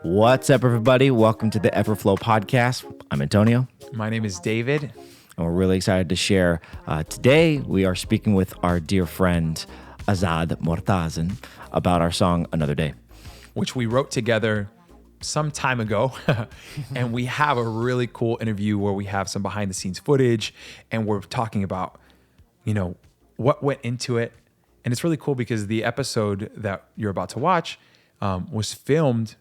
What's up, everybody? Welcome to the Everflow Podcast. I'm Antonio. My name is David. And we're really excited to share. Today, we are speaking with our dear friend, Azad Murtazin, about our song, Another Day. Which we wrote together some time ago. And we have a really cool interview where we have some behind the scenes footage and we're talking about, what went into it. And it's really cool because the episode that you're about to watch was filmed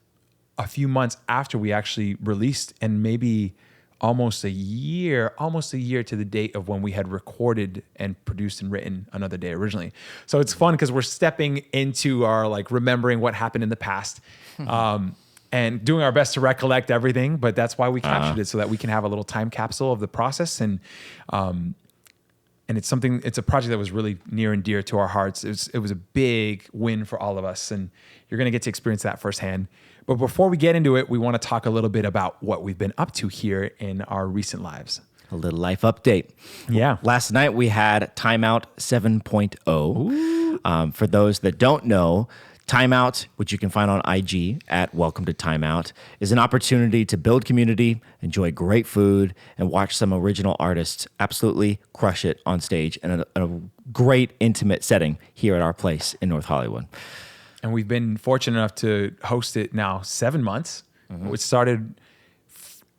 a few months after we actually released, and maybe almost a year to the date of when we had recorded and produced and written Another Day originally. So it's fun because we're stepping into our remembering what happened in the past and doing our best to recollect everything. But that's why we captured it, so that we can have a little time capsule of the process. And it's a project that was really near and dear to our hearts. It was a big win for all of us, and you're going to get to experience that firsthand. But before we get into it, we want to talk a little bit about what we've been up to here in our recent lives. A little life update. Yeah. Last night we had Timeout 7.0. For those that don't know, Timeout, which you can find on IG at Welcome to Timeout, is an opportunity to build community, enjoy great food, and watch some original artists absolutely crush it on stage in a great intimate setting here at our place in North Hollywood. And we've been fortunate enough to host it now 7 months, which started,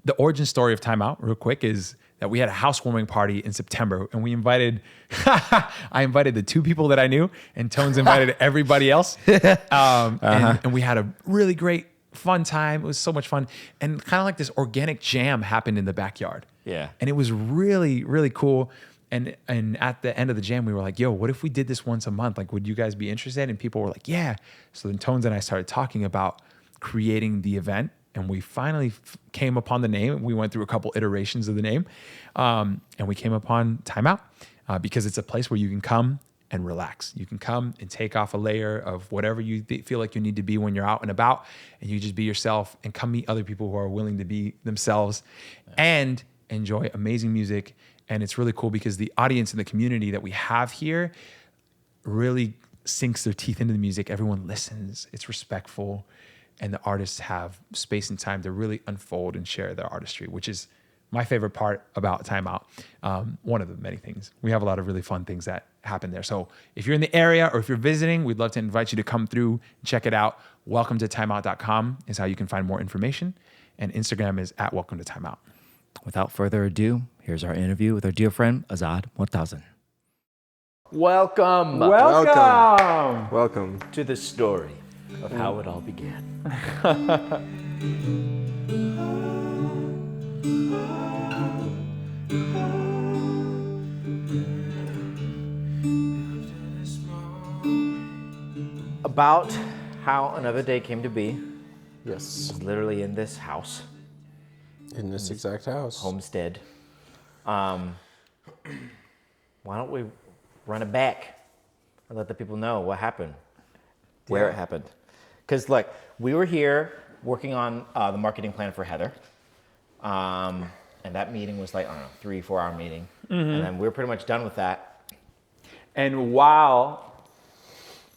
the origin story of Timeout, real quick, is that we had a housewarming party in September, and we invited, I invited the 2 people that I knew, and Tones invited everybody else. And we had a really great, fun time. It was so much fun. And kind of like this organic jam happened in the backyard. Yeah. And it was really, really cool. And at the end of the jam, we were like, yo, what if we did this once a month? Would you guys be interested? And people were like, yeah. So then Tones and I started talking about creating the event. And we finally came upon the name. We went through a couple iterations of the name. And we came upon Timeout because it's a place where you can come and relax. You can come and take off a layer of whatever you feel like you need to be when you're out and about. And you just be yourself and come meet other people who are willing to be themselves and enjoy amazing music. And it's really cool because the audience and the community that we have here really sinks their teeth into the music. Everyone listens. It's respectful. And the artists have space and time to really unfold and share their artistry, which is my favorite part about Timeout. One of the many things. We have a lot of really fun things that happen there. So if you're in the area or if you're visiting, we'd love to invite you to come through and check it out. Welcome to Timeout.com is how you can find more information. And Instagram is at Welcome to Timeout. Without further ado, here's our interview with our dear friend, Azad Murtazin. Welcome to the story of how it all began. About how Another Day came to be. Yes. It's literally in this house. In this exact house. Homestead. Why don't we run it back and let the people know what happened, where it happened. Because we were here working on the marketing plan for Heather. And that meeting was 3-4 hour meeting. And then we were pretty much done with that. And while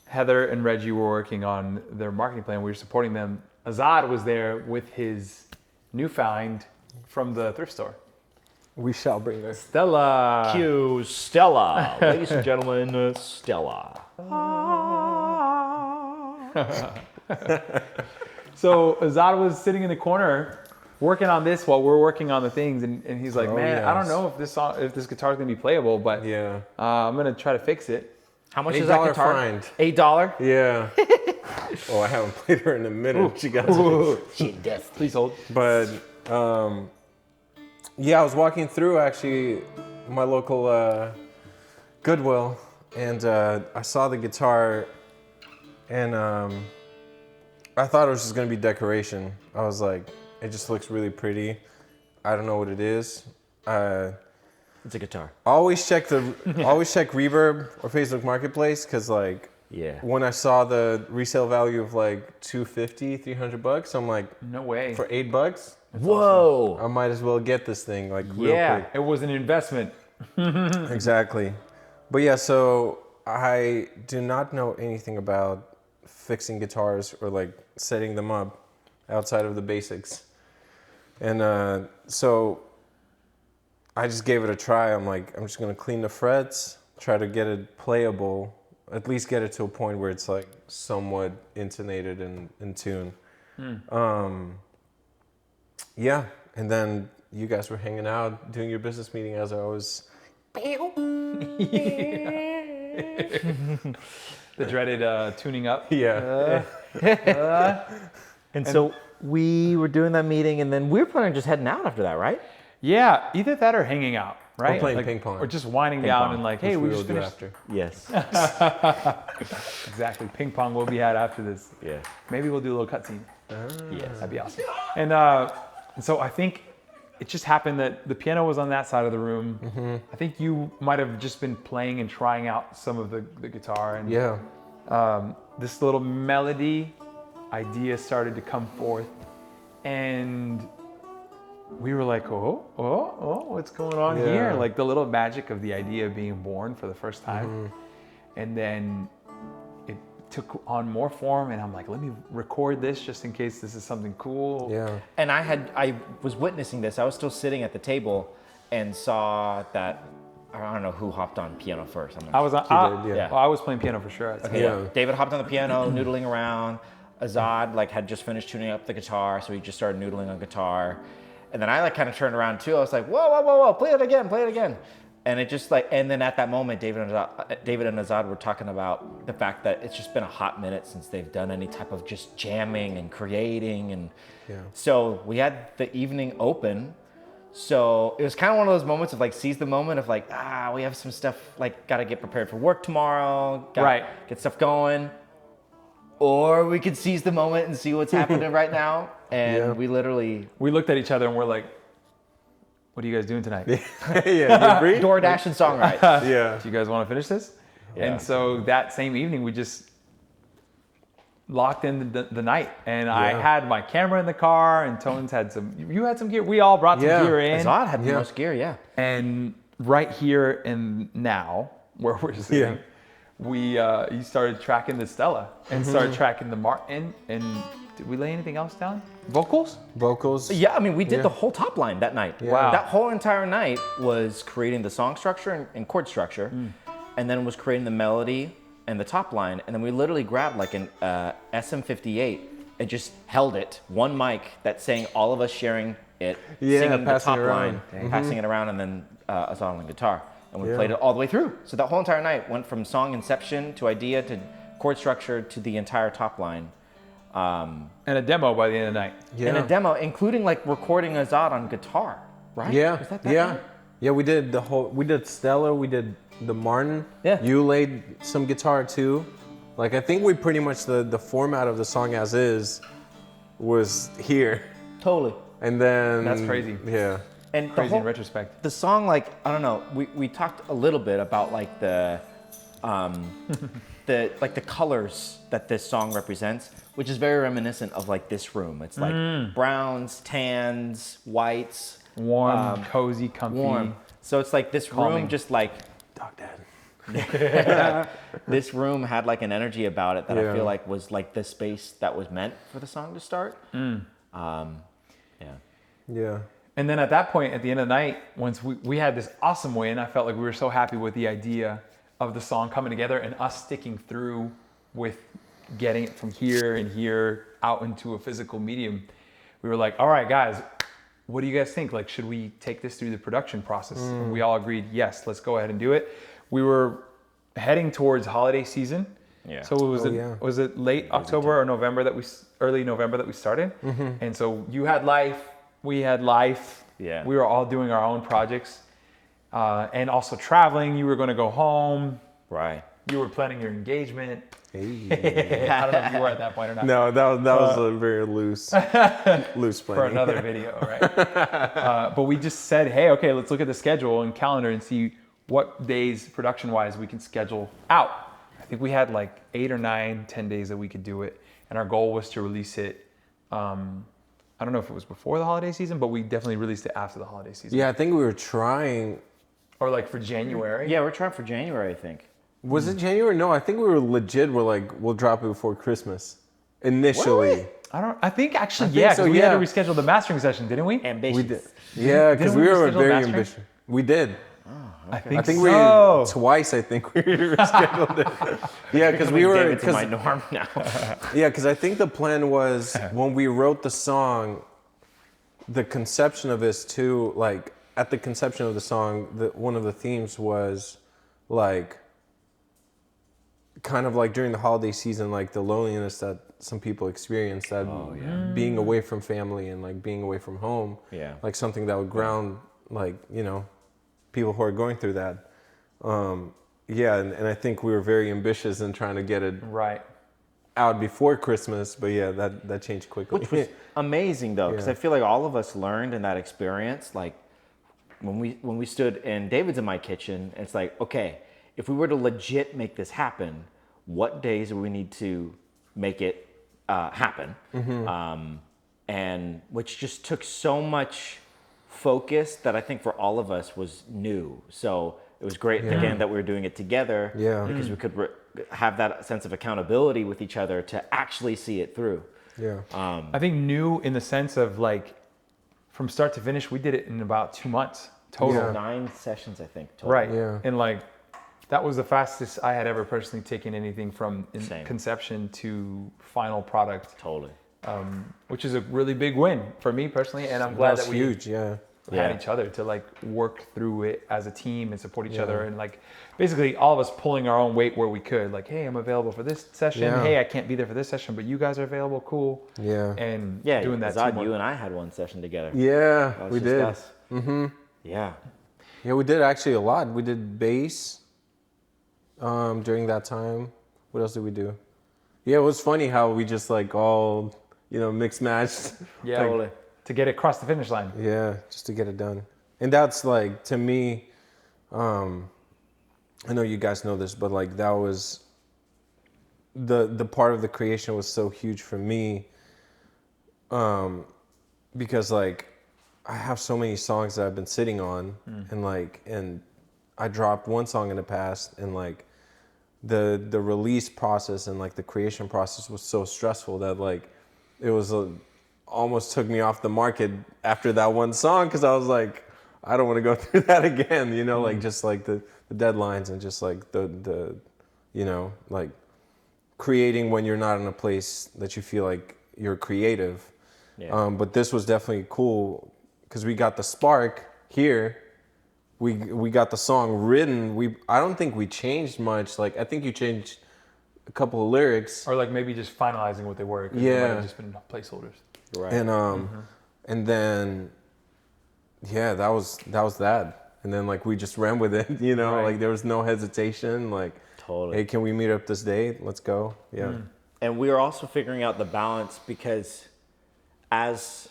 Heather and Reggie were working on their marketing plan, we were supporting them. Azad was there with his newfound from the thrift store. We shall bring her. Stella. Cue Stella. Ladies and gentlemen, Stella. So Azad was sitting in the corner working on this while we're working on the things, and he's like, I don't know if this guitar is gonna be playable, but I'm gonna try to fix it. How much is that guitar? Find. $8? Yeah. Oh, I haven't played her in a minute. She got She death. Please hold. But I was walking through actually my local Goodwill, and I saw the guitar, and I thought it was just gonna be decoration. I was like, it just looks really pretty. I don't know what it is. It's a guitar. Always check Reverb or Facebook Marketplace, because when I saw the resale value of $250, $300, I'm like, no way. For $8? Whoa! Awesome. I might as well get this thing real quick. It was an investment. Exactly. But yeah, so I do not know anything about fixing guitars or like setting them up outside of the basics. And so I just gave it a try. I'm like, I'm just gonna clean the frets, try to get it playable, at least get it to a point where it's like somewhat intonated and in tune. Yeah, and then you guys were hanging out, doing your business meeting as I was. The dreaded tuning up. Yeah. And so we were doing that meeting, and then we were planning on just heading out after that, right? Yeah, either that or hanging out, right? Or playing like, ping pong. Or just winding Ping down pong, and like, hey, we will just do finished. after. Yes. Exactly, ping pong will be had after this. Yeah. Maybe we'll do a little cutscene. Yes. That'd be awesome. And so I think it just happened that the piano was on that side of the room. I think you might have just been playing and trying out some of the guitar. And Yeah. this little melody idea started to come forth. And we were like, what's going on here? Like the little magic of the idea being born for the first time. And then it took on more form, and I'm like, let me record this just in case this is something cool. Yeah. And I was witnessing this. I was still sitting at the table and saw that, I don't know who hopped on piano first. I was on, did, yeah. well, I was playing piano for sure. I'd say. Okay, Yeah. David hopped on the piano, noodling around. Azad like had just finished tuning up the guitar, so he just started noodling on guitar. And then I like kind of turned around too. I was like, whoa, play it again. And it just like, and then at that moment, David and Azad were talking about the fact that it's just been a hot minute since they've done any type of just jamming and creating. And so we had the evening open. So it was kind of one of those moments of like, seize the moment of like, we have some stuff, like got to get prepared for work tomorrow. Gotta get stuff going. Or we could seize the moment and see what's happening right now. And we looked at each other and we're like, what are you guys doing tonight? DoorDash and songwrite. Yeah. Do you guys want to finish this? Yeah. And so that same evening, we just locked in the night. And I had my camera in the car, and Tones had you had some gear. We all brought some gear in. Azad had the most gear, And right here and now, where we're sitting, you started tracking the Stella and started tracking the Martin. And did we lay anything else down? Vocals? Yeah, I mean, we did the whole top line that night. Yeah. Wow. That whole entire night was creating the song structure and chord structure, and then was creating the melody and the top line. And then we literally grabbed like an SM58 and just held it, one mic that sang all of us sharing it, singing the top line, passing it around, and then Azad on the guitar. And we played it all the way through. So that whole entire night went from song inception to idea to chord structure to the entire top line. And a demo by the end of the night. And a demo, including like recording Azad on guitar, right? Yeah. Was that Yeah. Yeah, we did we did Stella, we did the Martin. Yeah. You laid some guitar too. Like I think we pretty much the format of the song as is was here. Totally. And then That's crazy. Yeah. And Crazy in retrospect. The song, like, I don't know, we talked a little bit about like the the colors that this song represents, which is very reminiscent of like this room. It's like browns, tans, whites. Warm, cozy, comfy. Warm. So it's like this Calming. room just like, Dog Dad. this room had like an energy about it that I feel like was like the space that was meant for the song to start. Yeah. And then at that point, at the end of the night, once we had this awesome win, I felt like we were so happy with the idea of the song coming together and us sticking through with getting it from here and here out into a physical medium. We were like, all right, guys, what do you guys think? Like, should we take this through the production process? And we all agreed, yes, let's go ahead and do it. We were heading towards holiday season. Yeah. So was it late October or November early November that we started? And so you had life, we had life. Yeah. We were all doing our own projects. And also traveling, you were going to go home. Right. You were planning your engagement. Hey. I don't know if you were at that point or not. No, that was a very loose planning. For another video, right? But we just said, hey, okay, let's look at the schedule and calendar and see what days production-wise we can schedule out. I think we had like 8 or 9, 10 days that we could do it. And our goal was to release it, I don't know if it was before the holiday season, but we definitely released it after the holiday season. Yeah, I think we were trying. Or like for January. Yeah, we're trying for January, I think. Was it January? No, I think we were legit. We're like, we'll drop it before Christmas. Initially. I think actually, think yeah, so, because we yeah. had to reschedule the mastering session, didn't we? Ambitious. We did. Yeah, because Didn't we we were reschedule very mastering? ambitious. We did. I I think so. we twice. I think we rescheduled it. Yeah, because we were. David's my norm now. Yeah, because I think the plan was when we wrote the song, the conception of this too. Like at the conception of the song, one of the themes was like kind of like during the holiday season, like the loneliness that some people experience, that being away from family and like being away from home, like something that would ground, like, you know, people who are going through that. And I think we were very ambitious in trying to get it out before Christmas, but yeah, that changed quickly. Which was amazing though, because I feel like all of us learned in that experience, like when we stood in David's and my kitchen, it's like, okay, if we were to legit make this happen, what days do we need to make it happen? And which just took so much focus that I think for all of us was new. So it was great again that we were doing it together because we could have that sense of accountability with each other to actually see it through. I think new in the sense of like from start to finish, we did it in about 2 months total. 9 sessions, I think. Total. Right. And like that was the fastest I had ever personally taken anything from conception to final product. Totally. Which is a really big win for me personally, and I'm glad that we huge, had each other to like work through it as a team and support each other, and like basically all of us pulling our own weight where we could. Like, hey, I'm available for this session. Hey, I can't be there for this session, but you guys are available. Cool. And doing that. Azad, you and I had one session together. Yeah, we did. Yeah, we did actually a lot. We did bass during that time. What else did we do? Yeah, it was funny how we just like all, you know, mixed matched. Yeah, totally. To get it across the finish line. Yeah, just to get it done. And that's like, to me, I know you guys know this, but like that was the part of the creation was so huge for me, because like I have so many songs that I've been sitting on, and I dropped one song in the past, and like the release process and like the creation process was so stressful that like it was almost took me off the market after that one song, because I was like, I don't want to go through that again, you know, like just like the deadlines and just like the you know, like creating when you're not in a place that you feel like you're creative. But this was definitely cool because we got the spark here. We got the song written. I don't think we changed much. Like I think you changed a couple of lyrics, or like maybe just finalizing what they were. They might have just been placeholders. Right. And then that was that. And then like we just ran with it, you know, like there was no hesitation. Like, totally. Hey, can we meet up this day? Let's go. Yeah. And we were also figuring out the balance, because as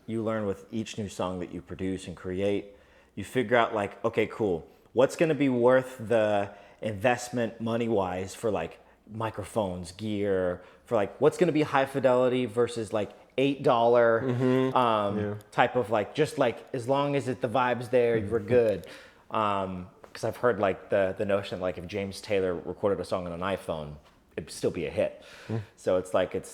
you learn with each new song that you produce and create, you figure out like, okay, cool. What's going to be worth the investment money-wise for like microphones, gear, for like what's going to be high fidelity versus like $8 type of like, just like as long as the vibe's there, you're good. Because I've heard like the notion like if James Taylor recorded a song on an iPhone, it'd still be a hit. So it's like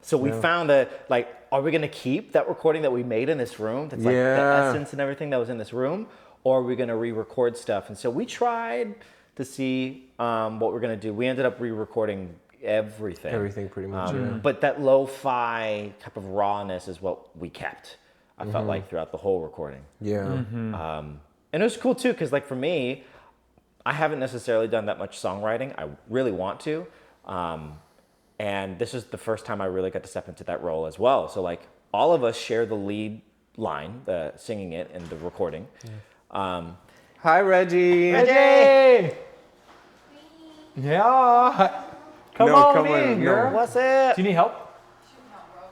so we found that like, are we gonna keep that recording that we made in this room? That's like the essence and everything that was in this room, or are we gonna re-record stuff? And so we tried to see what we're gonna do. We ended up re-recording everything. Everything pretty much. But that lo-fi type of rawness is what we kept. I felt like throughout the whole recording. And it was cool too, because like for me, I haven't necessarily done that much songwriting. I really want to. And this is the first time I really got to step into that role as well. So like all of us share the lead line, the singing it and the recording. Hi, Reggie. Reggie! Yeah. Come on in, girl. What's it? Do you need help? All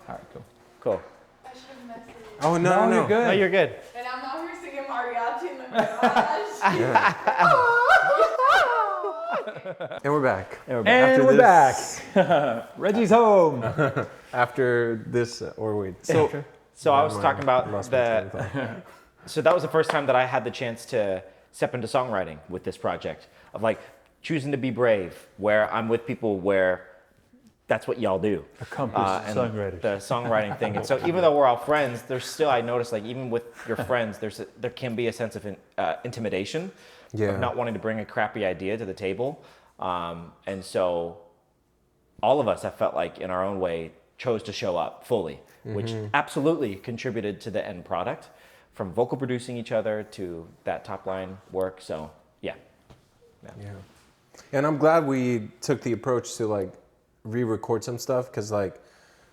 right, cool. Cool. I should have messaged. Oh, no. You're good. No, you're good. And I'm out here singing mariachi in the garage. And we're back. And we're back. Reggie's home. After this, or wait. So I was talking about so that was the first time that I had the chance to step into songwriting with this project, of like choosing to be brave, where I'm with people where that's what y'all do. Accomplished songwriters. The songwriting thing. And so even though we're all friends, there's still, I noticed, like even with your friends, there can be a sense of intimidation of not wanting to bring a crappy idea to the table. And so all of us, I felt like in our own way, chose to show up fully, which absolutely contributed to the end product, from vocal producing each other to that top line work. So yeah. And I'm glad we took the approach to like re-record some stuff, because like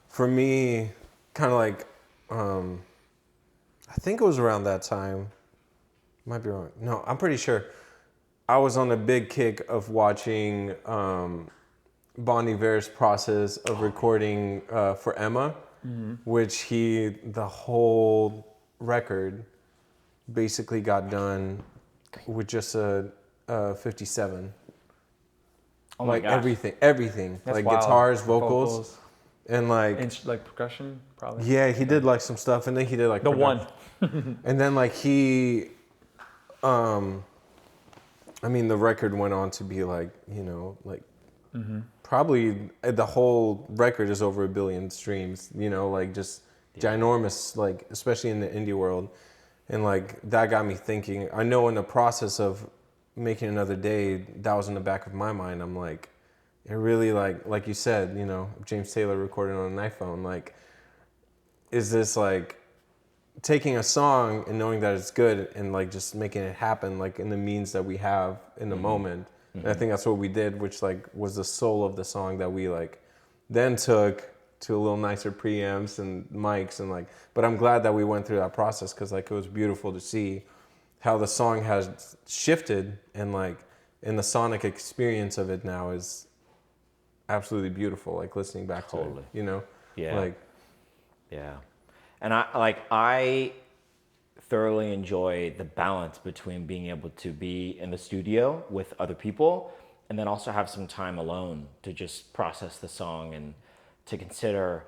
for me, kind of like I think it was around that time, might be wrong, no, I'm pretty sure I was on a big kick of watching Bon Iver's process of recording for Emma, which the whole record basically got done with just a 57. Oh my like gosh. everything, That's like wild. guitars, vocals, and like like percussion, probably. yeah, he did like some stuff, and then he did like The one. and then like he, I mean, the record went on to be like, you know, like probably the whole record is over 1 billion streams, you know, like just ginormous, like especially in the indie world, and like that got me thinking. I know in the process of making Another Day, that was in the back of my mind. I'm like, it really like you said, you know, James Taylor recorded on an iPhone. Like, is this like taking a song and knowing that it's good and like just making it happen like in the means that we have in the moment? And I think that's what we did, which like was the soul of the song that we like then took to a little nicer preamps and mics and like. But I'm glad that we went through that process, because like it was beautiful to see how the song has shifted, and like in the sonic experience of it now is absolutely beautiful, like listening back to it, you know? Yeah. And I thoroughly enjoy the balance between being able to be in the studio with other people and then also have some time alone to just process the song and to consider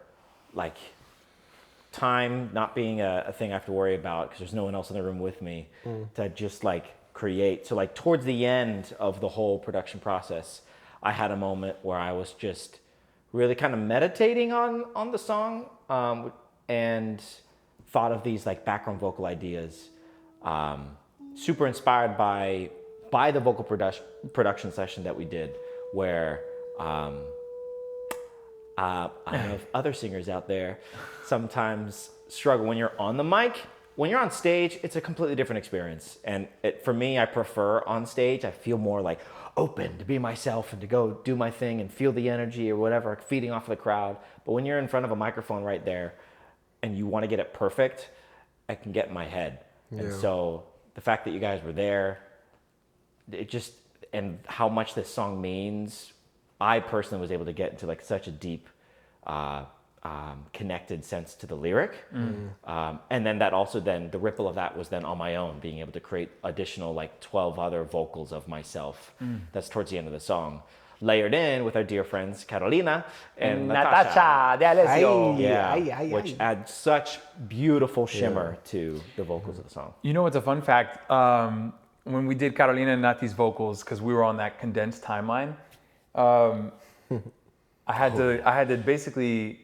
like time not being a thing I have to worry about because there's no one else in the room with me, to just like create. So like towards the end of the whole production process, I had a moment where I was just really kind of meditating on the song, and thought of these like background vocal ideas, super inspired by the vocal production session that we did, where I don't know if other singers out there sometimes struggle when you're on the mic. When you're on stage, it's a completely different experience. And for me, I prefer on stage. I feel more like open to be myself and to go do my thing and feel the energy or whatever, feeding off of the crowd. But when you're in front of a microphone right there and you want to get it perfect, I can get in my head. Yeah. And so the fact that you guys were there, it just, and how much this song means, I personally was able to get into like such a deep, connected sense to the lyric. And then that also then the ripple of that was then on my own, being able to create additional like 12 other vocals of myself. That's towards the end of the song, layered in with our dear friends Carolina and Natasha de Alessio, which add such beautiful shimmer to the vocals of the song. You know what's a fun fact? When we did Carolina and Nati's vocals, because we were on that condensed timeline, I had to basically,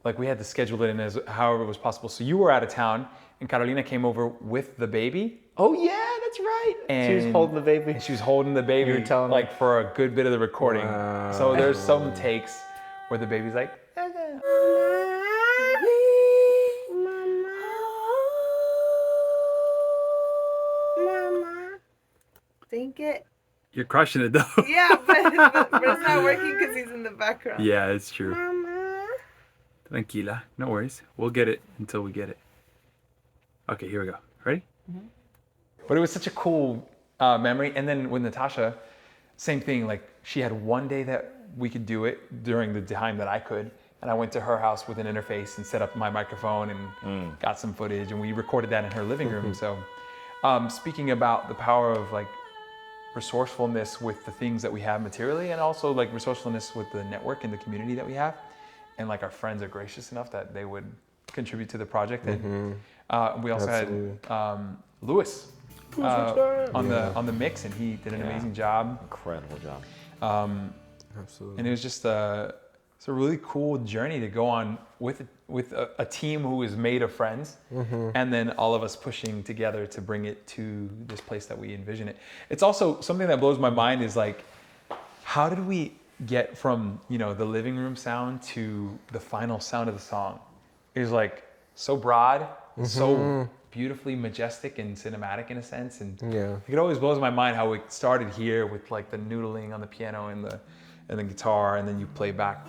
like, we had to schedule it in as however it was possible. So you were out of town, and Carolina came over with the baby. Oh yeah, that's right. And she was holding the baby. And she was holding the baby. You were telling like me. for a good bit of the recording. Wow. So there's some takes where the baby's like, Mama. Think it. You're crushing it though. Yeah, but it's not working because he's in the background. Yeah, it's true. Mama. Tranquila, no worries. We'll get it until we get it. Okay, here we go. Ready? Mm-hmm. But it was such a cool memory. And then with Natasha, same thing. Like, she had one day that we could do it during the time that I could. And I went to her house with an interface and set up my microphone and got some footage. And we recorded that in her living room. So speaking about the power of like resourcefulness with the things that we have materially, and also like resourcefulness with the network and the community that we have. And like our friends are gracious enough that they would contribute to the project. And we also had Lewis on the mix, and he did an amazing job. Incredible job. Absolutely. And it was just it's a really cool journey to go on with a team who is made of friends, and then all of us pushing together to bring it to this place that we envision it. It's also something that blows my mind is like, how did we get from, you know, the living room sound to the final sound of the song? It was like so broad, so beautifully majestic and cinematic in a sense. And it always blows my mind how it started here with like the noodling on the piano and the guitar, and then you play back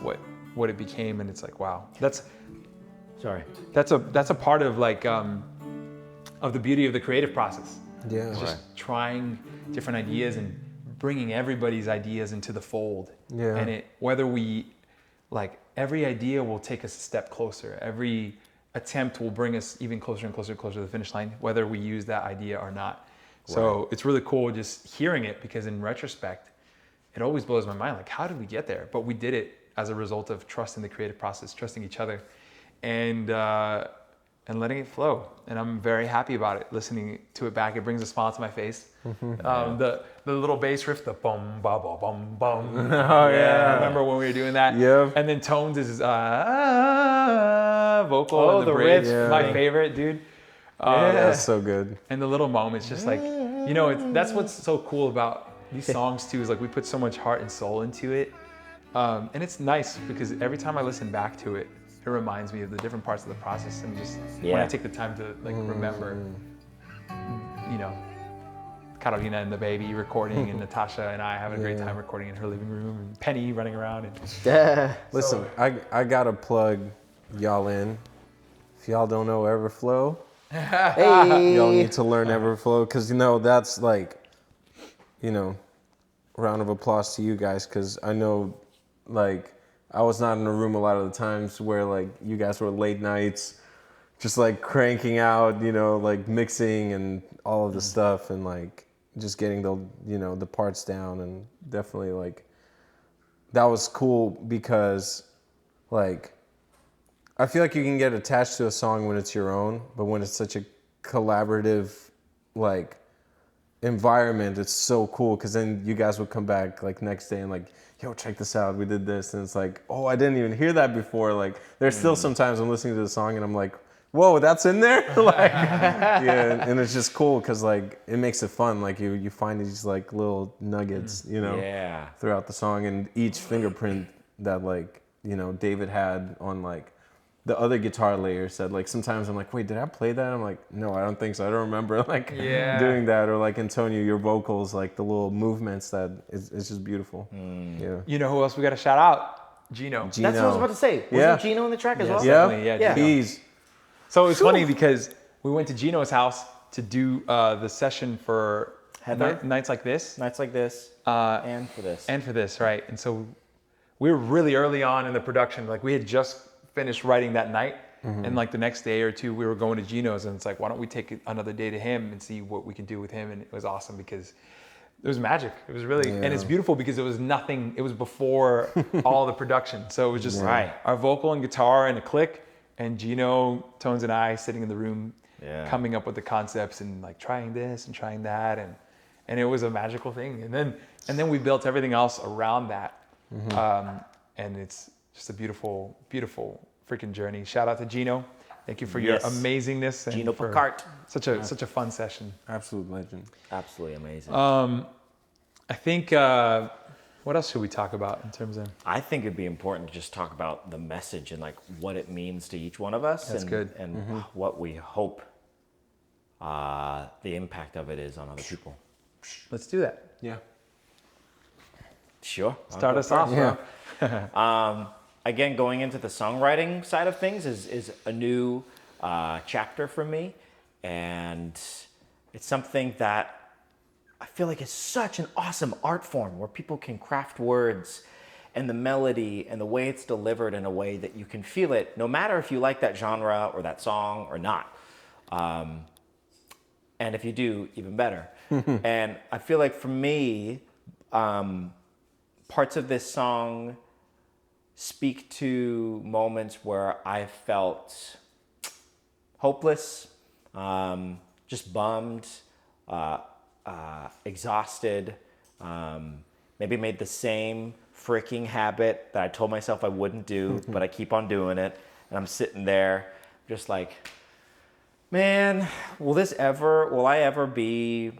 what it became, and it's like, wow, that's a part of like of the beauty of the creative process. Yeah. It's just trying different ideas and bringing everybody's ideas into the fold. Yeah. And whether we like, every idea will take us a step closer. Every attempt will bring us even closer and closer and closer to the finish line, whether we use that idea or not. So it's really cool just hearing it, because in retrospect, it always blows my mind. Like, how did we get there? But we did it as a result of trusting the creative process, trusting each other, and letting it flow. And I'm very happy about it. Listening to it back, it brings a smile to my face. The little bass riff, the bum ba ba bum bum. Oh yeah. I remember when we were doing that. Yep. And then Tones is vocal. Oh, and the the bridge, riff. my favorite, dude. That's so good. And the little moments, just like, you know, that's what's so cool about these songs too, is like we put so much heart and soul into it. And it's nice because every time I listen back to it, it reminds me of the different parts of the process, and just when I take the time to like remember, you know, Carolina and the baby recording, and Natasha and I having a great time recording in her living room, and Penny running around. And Listen, I gotta plug y'all in. If y'all don't know Everflow, y'all need to learn Everflow, because you know that's like, you know, round of applause to you guys, because I know, like, I was not in the room a lot of the times where like you guys were late nights, just like cranking out, you know, like mixing and all of the stuff, and like just getting the, you know, the parts down, and definitely like that was cool, because like I feel like you can get attached to a song when it's your own, but when it's such a collaborative like environment, it's so cool, because then you guys would come back like next day and like, yo, check this out, we did this, and it's like, oh, I didn't even hear that before. Like there's still sometimes I'm listening to the song and I'm like, whoa, that's in there. Like, yeah, and it's just cool because like it makes it fun. Like you find these like little nuggets, you know, throughout the song, and each fingerprint that like, you know, David had on like the other guitar layer said, like, sometimes I'm like, wait, did I play that? I'm like, no, I don't think so. I don't remember like doing that. Or like Antonio, your vocals, like the little movements, that it's just beautiful. Yeah. you know who else we got to shout out? Gino. That's what I was about to say. Wasn't Gino in the track as well? Yeah. Yeah. He's So it's funny because we went to Gino's house to do the session for Heather? Nights Like This. Nights Like This, and for this. And for this, right. And so we were really early on in the production. Like we had just finished writing that night. And like the next day or two, we were going to Gino's, and it's like, why don't we take another day to him and see what we can do with him? And it was awesome because it was magic. It was really, and it's beautiful because it was nothing. It was before all the production. So it was just our vocal and guitar and a click, and Gino, Tones, and I sitting in the room, coming up with the concepts and like trying this and trying that, and it was a magical thing. And then we built everything else around that, and it's just a beautiful, beautiful freaking journey. Shout out to Gino. Thank you for your amazingness. And Gino for Picard. Such a fun session. absolute legend. Absolutely amazing. I think. What else should we talk about in terms of? I think it'd be important to just talk about the message and like what it means to each one of us. That's good. And what we hope the impact of it is on other people. Let's do that. Yeah. Sure. Start us off. Yeah. Again, going into the songwriting side of things is a new chapter for me, and it's something that I feel like is such an awesome art form where people can craft words and the melody and the way it's delivered in a way that you can feel it, no matter if you like that genre or that song or not. And if you do, even better. And I feel like for me, parts of this song speak to moments where I felt hopeless, just bummed, exhausted, maybe made the same freaking habit that I told myself I wouldn't do, but I keep on doing it. And I'm sitting there just like, man, will I ever be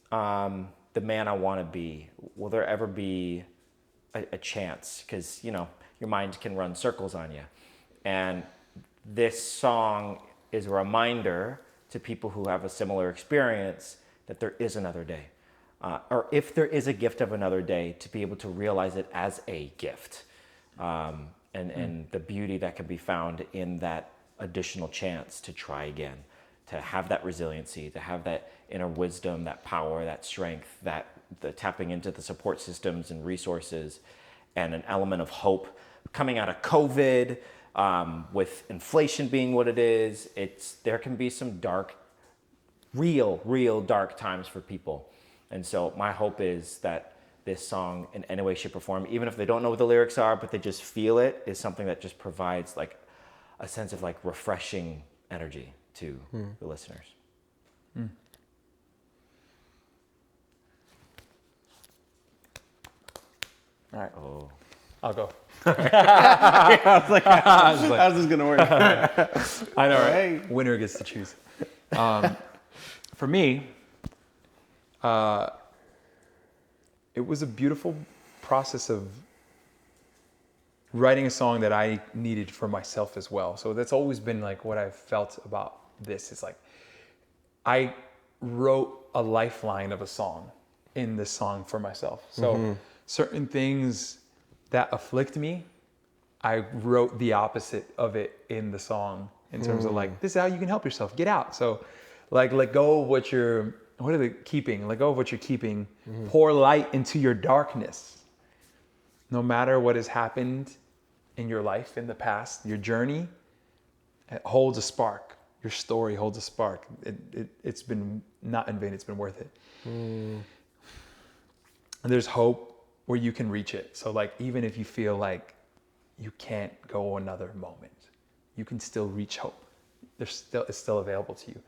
the man I want to be? Will there ever be a chance? Because, your mind can run circles on you. And this song is a reminder to people who have a similar experience that there is another day. Or if there is a gift of another day, to be able to realize it as a gift. And the beauty that can be found in that additional chance to try again, to have that resiliency, to have that inner wisdom, that power, that strength, the tapping into the support systems and resources, and an element of hope coming out of COVID, with inflation being what it is. There can be some dark, real dark times for people. And so my hope is that this song, in any way, shape, or form, even if they don't know what the lyrics are, but they just feel it, is something that just provides like a sense of like refreshing energy to the listeners. All right. Oh. I'll go. How's this gonna work? I know, right? Winner gets to choose. For me, it was a beautiful process of writing a song that I needed for myself as well. So that's always been like what I've felt about this. It's like I wrote a lifeline of a song in this song for myself. So certain things that afflict me, I wrote the opposite of it in the song in terms of like, this is how you can help yourself, get out. So like, let go of what you're keeping, pour light into your darkness. No matter what has happened in your life in the past, your journey, it holds a spark. Your story holds a spark. It's been not in vain, it's been worth it. And there's hope where you can reach it. So like, even if you feel like you can't go another moment, you can still reach hope. It's still available to you.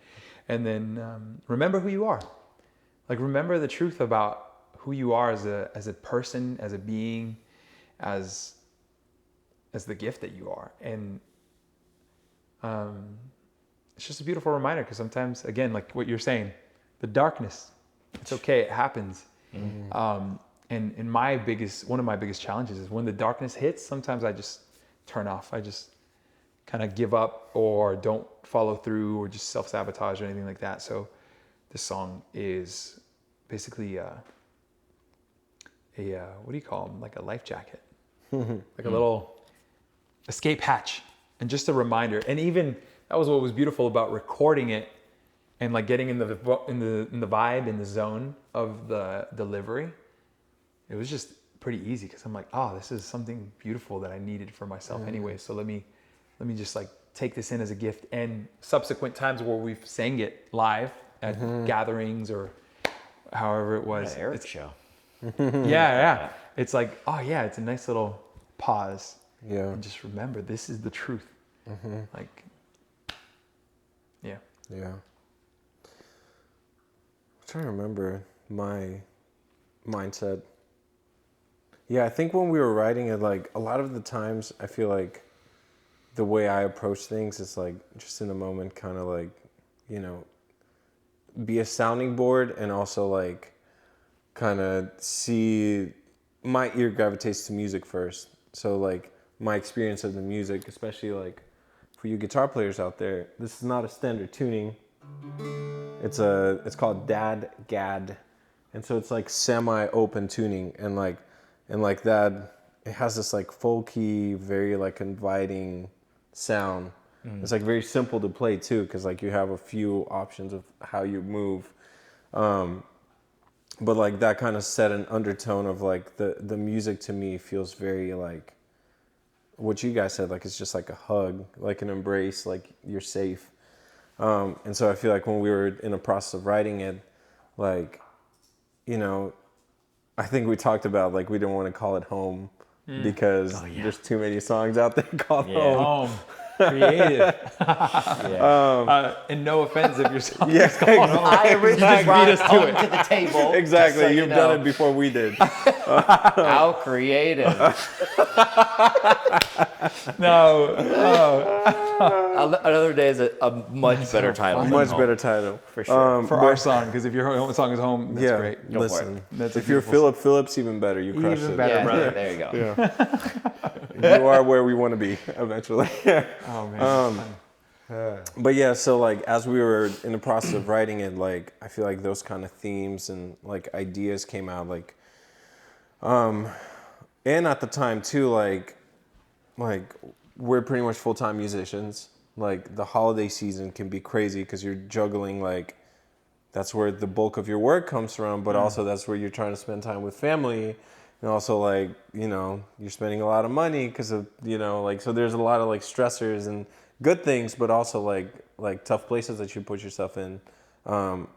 And then remember who you are. Like, remember the truth about who you are as a person, as a being, as the gift that you are. And it's just a beautiful reminder, because sometimes, again, like what you're saying, the darkness, it's okay, it happens. And one of my biggest challenges is when the darkness hits, sometimes I just turn off. I just kind of give up, or don't follow through, or just self-sabotage or anything like that. So this song is basically what do you call them? Like a life jacket, like a little escape hatch, and just a reminder. And even that was what was beautiful about recording it, and like getting in the vibe, in the zone of the delivery. It was just pretty easy, because I'm like, this is something beautiful that I needed for myself anyway. So let me just like take this in as a gift. And subsequent times where we've sang it live at gatherings or however it was. Yeah, Eric's show. Yeah. It's like, it's a nice little pause. Yeah. And just remember, this is the truth. Like, yeah. Yeah. I'm trying to remember my mindset. Yeah, I think when we were writing it, like a lot of the times I feel like the way I approach things is like just in the moment, kind of like, be a sounding board, and also like kind of see, my ear gravitates to music first. So like my experience of the music, especially like for you guitar players out there, this is not a standard tuning. It's called Dad Gad. And so it's like semi-open tuning, and like that, it has this like folky, very like inviting sound. It's like very simple to play too, because like you have a few options of how you move. But like that kind of set an undertone of like the music to me feels very like what you guys said, like it's just like a hug, like an embrace, like you're safe. And so I feel like when we were in the process of writing it, like, I think we talked about like we didn't want to call it home because there's too many songs out there called home. Creative. Yeah. And no offense if your song Yeah, is called home. I originally brought us to home it. to the table. Exactly. so you You've know. done it before we did. How creative. No. Another Day is a much better title. than Much Home, better title. For sure. For our song, because if your song is home, that's Yeah, great. Go for listen. it. That's a If you're beautiful Philip Phillips, even better. You crushed Even it. better. Yeah, brother. there you go. Yeah. You are where we want to be eventually. Oh man. But yeah, so like as we were in the process of writing it, like I feel like those kind of themes and like ideas came out, like, and at the time too, like we're pretty much full-time musicians. Like the holiday season can be crazy because you're juggling, like that's where the bulk of your work comes from, but also that's where you're trying to spend time with family. And also, like, you know, you're spending a lot of money because of, you know, like, so there's a lot of like stressors and good things, but also like tough places that you put yourself in. And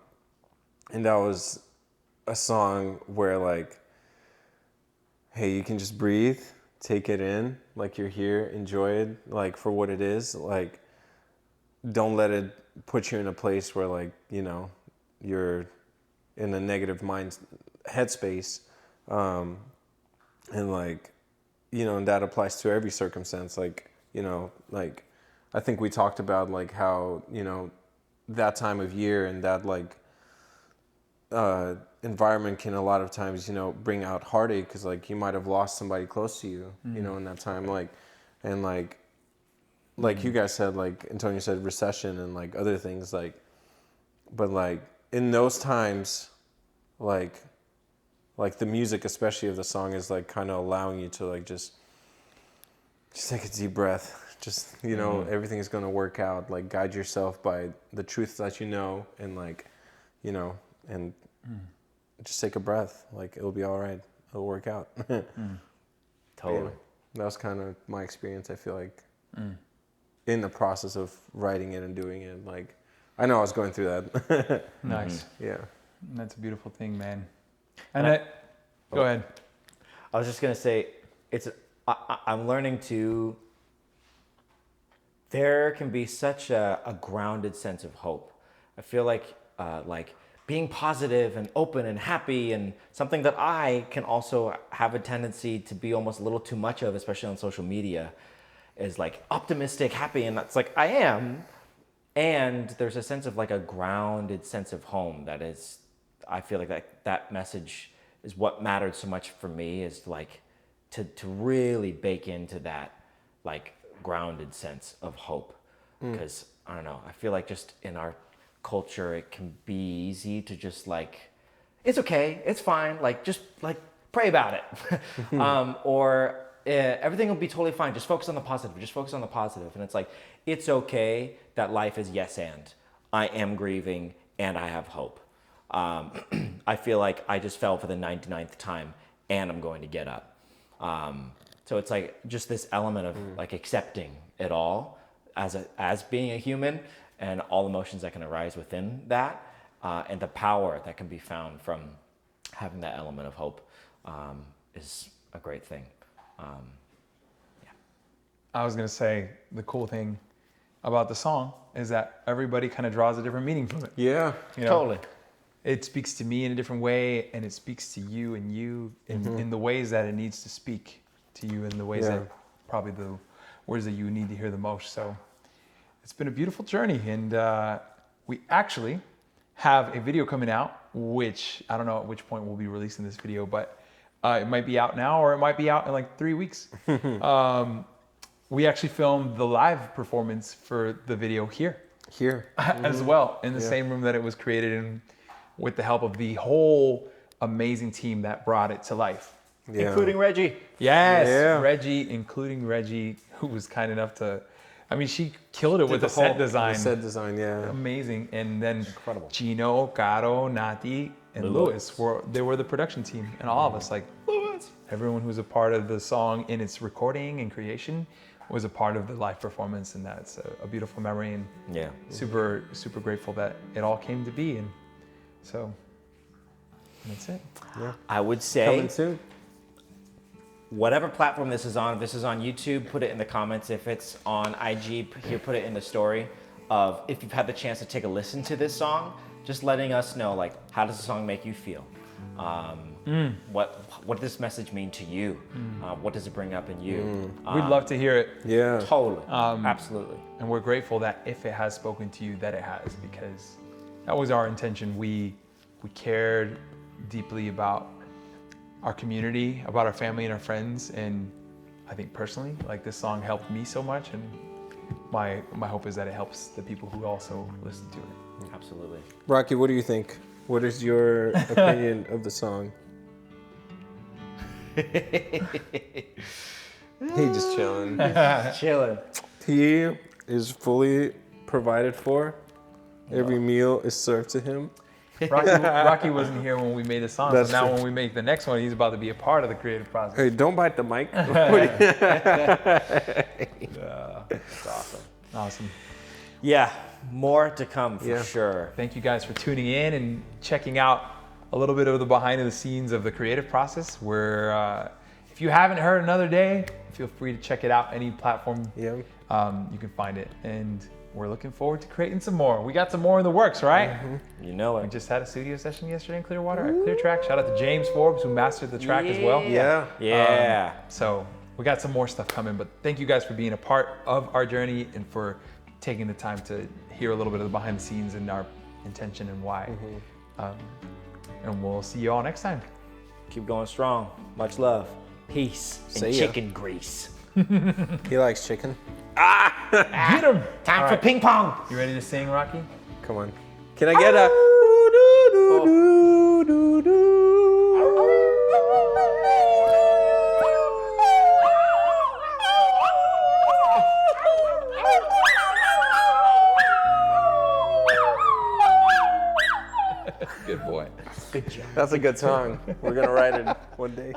that was a song where like, hey, you can just breathe, take it in, like you're here, enjoy it, like for what it is. Like, don't let it put you in a place where like, you know, you're in a negative mind headspace. And like, you know, and that applies to every circumstance. Like, you know, like I think we talked about like how, you know, that time of year and that like environment can a lot of times, you know, bring out heartache because like you might have lost somebody close to you, you know, in that time. Like, and like you guys said, like Antonio said, recession and like other things, like, but like in those times, like the music, especially of the song, is like kind of allowing you to like just take a deep breath. Just, you know, everything is going to work out. Like guide yourself by the truths that you know, and like, you know, and just take a breath. Like it'll be all right. It'll work out. Totally. Yeah, that was kind of my experience. I feel like in the process of writing it and doing it. Like I know I was going through that. Nice. Yeah. That's a beautiful thing, man. And go ahead. I was just gonna say, I'm learning to. There can be such a grounded sense of hope. I feel like being positive and open and happy, and something that I can also have a tendency to be almost a little too much of, especially on social media, is like optimistic, happy, and that's like I am. And there's a sense of like a grounded sense of home that is, I feel like that message is what mattered so much for me, is like to really bake into that like grounded sense of hope. Because I don't know, I feel like just in our culture it can be easy to just like, it's okay, it's fine, like just like pray about it. Or everything will be totally fine, just focus on the positive, and it's like, it's okay that life is yes and I am grieving and I have hope. I feel like I just fell for the 99th time and I'm going to get up. So it's like just this element of like accepting it all as being a human, and all emotions that can arise within that, and the power that can be found from having that element of hope is a great thing. I was gonna say the cool thing about the song is that everybody kind of draws a different meaning from it. Yeah. You know? Totally. It speaks to me in a different way, and it speaks to you and you in the ways that it needs to speak to you, in the ways that probably the words that you need to hear the most. So it's been a beautiful journey, and we actually have a video coming out, which I don't know at which point we'll be releasing this video, but it might be out now or it might be out in like 3 weeks. We actually filmed the live performance for the video here as well, in the same room that it was created in, with the help of the whole amazing team that brought it to life. Yeah. Including Reggie. Yes, Yeah. Reggie, including Reggie, who was kind enough to, I mean, she killed it with the set design. The set design, yeah. Amazing. And then Incredible. Gino, Caro, Nati, and Louis were the production team, and all of us, like Louis, everyone who's a part of the song in its recording and creation was a part of the live performance, and that's a beautiful memory, and super, super grateful that it all came to be. And so that's it. I would say Coming soon. whatever platform this is on. If this is on YouTube, put it in the comments. If it's on IG, put it in the story of if you've had the chance to take a listen to this song, just letting us know, like, how does the song make you feel? What does this message mean to you? What does it bring up in you? We'd love to hear it. Yeah. Totally. Absolutely. And we're grateful that if it has spoken to you, that it has, because that was our intention. We cared deeply about our community, about our family and our friends. And I think personally, like, this song helped me so much. And my hope is that it helps the people who also listen to it. Absolutely. Rocky, what do you think? What is your opinion of the song? He just chilling. Chilling. He is fully provided for. Every meal is served to him. Rocky wasn't here when we made the song, That's so now true. when we make the next one, he's about to be a part of the creative process. Hey, don't bite the mic. It's awesome. Awesome. Yeah, more to come for Yeah. sure. Thank you guys for tuning in and checking out a little bit of the behind the scenes of the creative process. Where if you haven't heard Another Day, feel free to check it out. Any platform, Yeah. you can find it. And we're looking forward to creating some more. We got some more in the works, right? You know We it. just had a studio session yesterday in Clearwater at Clear Track. Shout out to James Forbes, who mastered the track as well. Yeah. Yeah. So we got some more stuff coming, but thank you guys for being a part of our journey and for taking the time to hear a little bit of the behind the scenes and our intention and why. And we'll see you all next time. Keep going strong. Much love. Peace. See And ya. chicken grease. He likes chicken. Get him! Time for ping pong. You ready to sing, Rocky? Come on. Can I get a? Good boy. Good job. That's a good song. We're gonna write it one day.